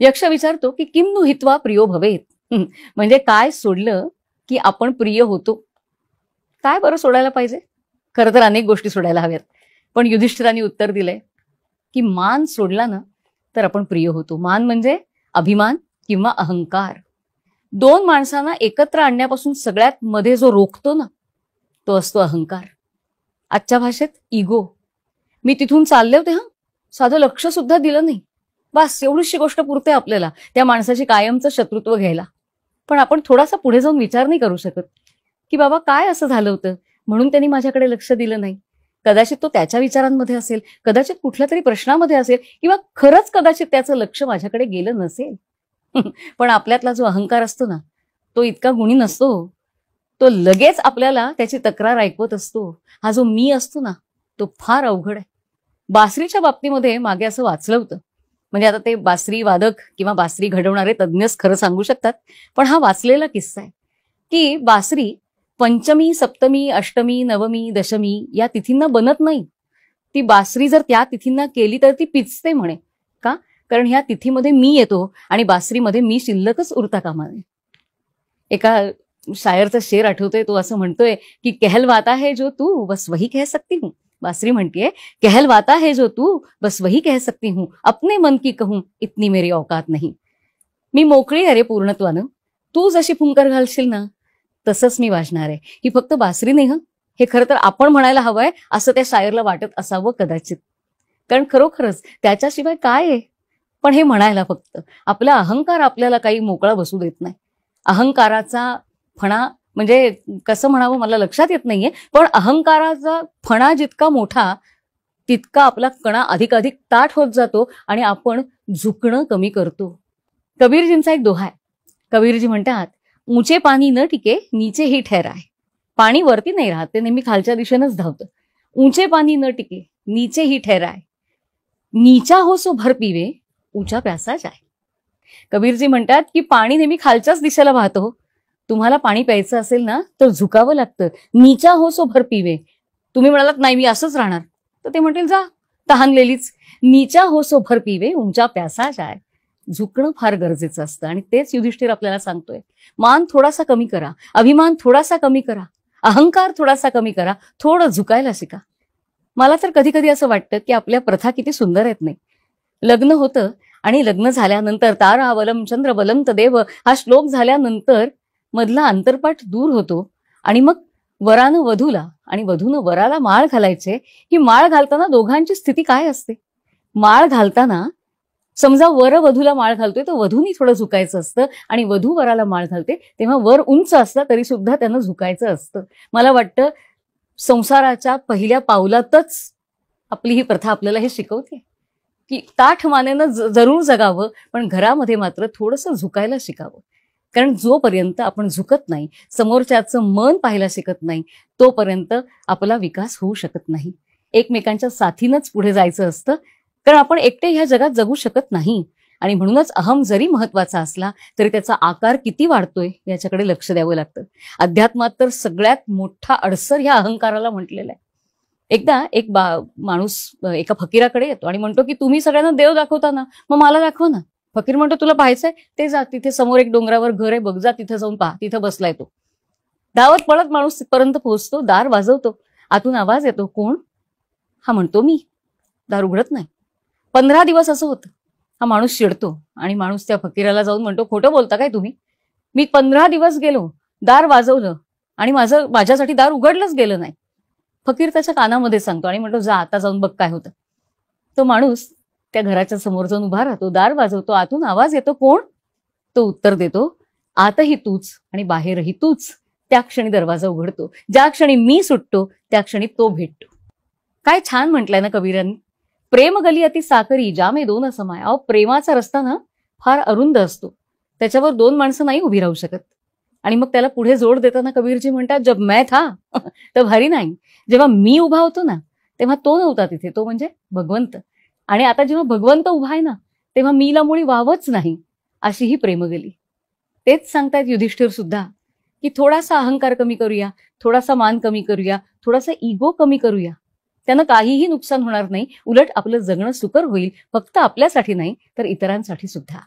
यक्ष विचारतो की किम नु हित्वा प्रियो भवेत. म्हणजे काय सोडलं की आपण प्रिय होतो. काय बरं सोडायला पाहिजे? खरं तर अनेक गोष्टी सोडायला हव्यात, पण युधिष्ठिरांनी उत्तर दिलंय की मान सोडला ना तर आपण प्रिय होतो. मान म्हणजे अभिमान किंवा अहंकार. दोन माणसांना एकत्र आणण्यापासून सगळ्यात मध्ये जो रोखतो ना तो असतो अहंकार. आजच्या भाषेत इगो. मी तिथून चालले होते, साधं लक्ष सुद्धा दिलं नाही, बस एवढीशी गोष्ट पुरते आपल्याला त्या माणसाची कायमचं शत्रुत्व घ्यायला. पण आपण थोडासा पुढे जाऊन विचार नाही करू शकत की बाबा काय असं झालं होतं म्हणून त्यांनी माझ्याकडे लक्ष दिलं नाही. कदाचित तो त्याच्या विचारांमध्ये असेल, कदाचित कुठल्या तरी प्रश्नामध्ये असेल, किंवा खरंच कदाचित त्याचं लक्ष माझ्याकडे गेलं नसेल. पण आपल्यातला जो अहंकार असतो ना तो इतका गुणी नसतो. तो लगेच आपल्याला त्याची तक्रार ऐकवत असतो. हा जो मी असतो ना तो फार अवघड आहे. बासरीच्या बाबतीमध्ये मागे असं वाचलं होतं, म्हणजे आता ते बासरी वादक किंवा बासरी घडवणारे तज्ञच खरं सांगू शकतात, पण हा वाचलेला किस्सा आहे की बासरी पंचमी, सप्तमी, अष्टमी, नवमी, दशमी या तिथींना बनत नाही. ती बासरी जर त्या तिथींना केली तर ती पिचते म्हणे. का? कारण ह्या तिथीमध्ये मी येतो आणि बासरीमध्ये मी शिल्लकच उरता कामा नये. एका शायरचा शेर आठवतोय, तो असं म्हणतोय की कहलवाता है जो तू बस वही कह सकती हूँ. बासरी म्हणतीये कहलवाता है जो तू बस वही कह सकती हूँ, अपने मन की कहूँ इतनी मेरी औकात नहीं. मी मोकळी आहे रे पूर्णत्वानं, तू जशी फुंकर घालशील ना तसंच मी वाजणार आहे. ही फक्त बासरी नाही हे खरं तर आपण म्हणायला हवंय असं त्या शायरला वाटत असावं कदाचित, कारण खरोखरच त्याच्याशिवाय काय आहे. पण हे म्हणायला फक्त आपला अहंकार आपल्याला काही मोकळा बसू देत नाही. अहंकाराचा फणा म्हणजे कसं म्हणावं मला लक्षात येत नाहीये, पण अहंकाराचा फणा जितका मोठा तितका आपला कणा अधिकाधिक ताठ होत जातो आणि आपण झुकणं कमी करतो. कबीरजींचा एक दोहा आहे. कबीरजी म्हणतात, ऊंचे पाणी न टिके नीचे ही ठहराय. पाणी वरती नाही राहत, ते नेहमी खालच्या दिशेनंच धावतं. ऊंचे पाणी न टिके नीचे ही ठहराय, नीचा हो सो भर पिवे ऊंचा प्यासा जाय. कबीरजी म्हणतात की पाणी नेहमी खालच्याच दिशेला वाहतो. तुम्हाला पाणी प्यायचं असेल ना तर झुकावं लागतं. नीचा हो सो भर पिवे. तुम्ही म्हणालात नाही मी असंच राहणार, तर ते म्हणतील जा तहानलेलीच. नीचा हो सो भर पिवे ऊंचा प्यासा जाय. झुकणं फार गरजेचं असतं आणि तेच युधिष्ठिर आपल्याला सांगतोय. मान थोडासा कमी करा, अभिमान थोडासा कमी करा, अहंकार थोडासा कमी करा, थोडं झुकायला शिका. मला तर कधी कधी असं वाटतं की आपल्या प्रथा किती सुंदर आहेत नाही. लग्न होतं आणि लग्न झाल्यानंतर तारा बलम चंद्र बलम तदेव हा श्लोक झाल्यानंतर मधला अंतरपाठ दूर होतो आणि मग वरानं वधूला आणि वधूनं वराला माळ घालायचे. ही माळ घालताना दोघांची स्थिती काय असते? माळ घालताना समजा वर वधूला माळ घालतोय तर वधूनी थोडं झुकायचं असतं आणि वधू वराला माळ घालते तेव्हा वर उंच असला तरी सुद्धा त्यांना झुकायचं असतं. मला वाटतं संसाराच्या पहिल्या पावलातच आपली ही प्रथा आपल्याला हे शिकवते की ताठ मानेनं जरूर जगावं, पण घरामध्ये मात्र थोडंसं झुकायला शिकावं. कारण जोपर्यंत आपण झुकत नाही, समोरच्याचं मन पाहायला शिकत नाही, तोपर्यंत आपला विकास होऊ शकत नाही. एकमेकांच्या साथीनंच पुढे जायचं असतं, कारण आपण एकटे ह्या जगात जगू शकत नाही. आणि म्हणूनच अहम जरी महत्वाचा असला तरी त्याचा आकार किती वाढतोय याच्याकडे लक्ष द्यावं लागतं. अध्यात्मात तर सगळ्यात मोठा अडसर ह्या अहंकाराला म्हटलेला आहे. एकदा एक माणूस एका फकीराकडे येतो आणि म्हणतो की तुम्ही सगळ्यांना देव दाखवता ना, मग मला दाखवा ना. फकीर म्हणतो तुला पाहायचंय ते जा, तिथे समोर एक डोंगरावर घर आहे बघ, जा तिथे जाऊन पहा, तिथं बसलाय तो. धावत पळत माणूस तिथपर्यंत पोहोचतो, दार वाजवतो, आतून आवाज येतो, कोण? हा म्हणतो मी. दार उघडत नाही. 15 दिवस असं होतं. हा माणूस चिडतो आणि माणूस त्या फकीराला जाऊन म्हणतो, खोटं बोलता काय तुम्ही? मी 15 दिवस गेलो, दार वाजवलं आणि माझ्यासाठी दार उघडलंच गेलं नाही. फकीर त्याच्या कानामध्ये सांगतो आणि म्हणतो जा आता जाऊन बघ काय होतं. तो माणूस त्या घराच्या समोर जाऊन उभा राहतो, दार वाजवतो, आतून आवाज येतो, कोण? तो उत्तर देतो, आतही तूच आणि बाहेरही तूच. त्या क्षणी दरवाजा उघडतो. ज्या क्षणी मी सुटतो त्या क्षणी तो भेटतो. काय छान म्हटलंय ना कबीरांनी. प्रेम गली अति साकरी जामे दोन समाय. अहो प्रेमाचा रस्ता ना फार अरुंद असतो, त्याच्यावर दोन माणसं नाही उभी राहू शकत. आणि मग त्याला पुढे जोड देताना कबीरजी म्हणतात, जब मैं था तर भारी नाही. जेव्हा मी उभा होतो ना तेव्हा तो नव्हता तिथे, तो म्हणजे भगवंत. आणि आता जेव्हा भगवंत उभा आहे ना तेव्हा मीला मुळी वावच नाही, अशी ही प्रेमगली. तेच सांगतायत युधिष्ठिर सुद्धा की थोडासा अहंकार कमी करूया, थोडासा मान कमी करूया, थोडासा इगो कमी करूया. त्यानं काहीही नुकसान होणार नाही, उलट आपलं जगणं सुकर होईल, फक्त आपल्यासाठी नाही तर इतरांसाठी सुद्धा.